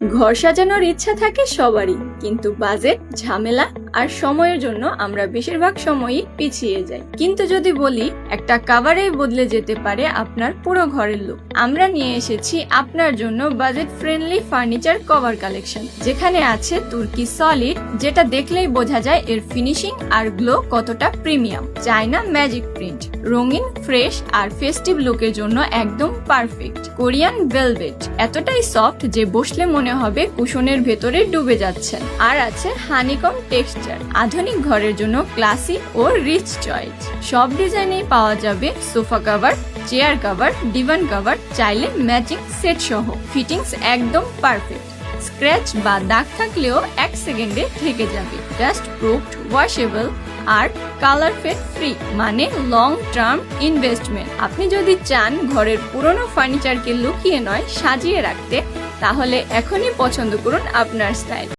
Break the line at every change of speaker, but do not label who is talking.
ঘর সাজানোর ইচ্ছা থাকে সবারই, কিন্তু বাজেট, ঝামেলা আর সময়ের জন্য আমরা বেশিরভাগ সময়ই পিছিয়ে যাই। কিন্তু যদি বলি একটা কাভারেই বদলে যেতে পারে আপনার পুরো ঘরের লুক, আমরা নিয়ে এসেছি আপনার জন্য budget friendly furniture cover collection, যেখানে আছে তুর্কি সলিড, যেটা দেখলেই বোঝা যায় এর ফিনিশিং আর গ্লো কতটা প্রিমিয়াম। চায়না ম্যাজিক প্রিন্ট, রঙিন, ফ্রেশ আর ফেস্টিভ লুকের জন্য একদম পারফেক্ট। কোরিয়ান ভেলভেট, এতটাই সফট যে বসলে মনে হবে কুশনের ভেতরে ডুবে যাচ্ছেন। আর আছে হানিকম টেক্সচার, আধুনিক ঘরের জন্য ক্লাসি ও রিচ চয়েস। সব ডিজাইনেই পাওয়া যাবে sofa cover, chair cover, divan cover, চাইলে ম্যাচিং সেট সহ। ফিটিংস একদম পারফেক্ট, স্ক্র্যাচ বা দাগ থাকলেও 1 সেকেন্ডে থেকে যাবে। ডাস্ট প্রুফড, ওয়াশেবল আর কালার ফেড ফ্রি, মানে লং টার্ম ইনভেস্টমেন্ট। আপনি যদি চান ঘরের পুরনো ফার্নিচারকে লুকিয়ে নয় সাজিয়ে রাখতে, তাহলে এখনই পছন্দ করুন আপনার স্টাইল।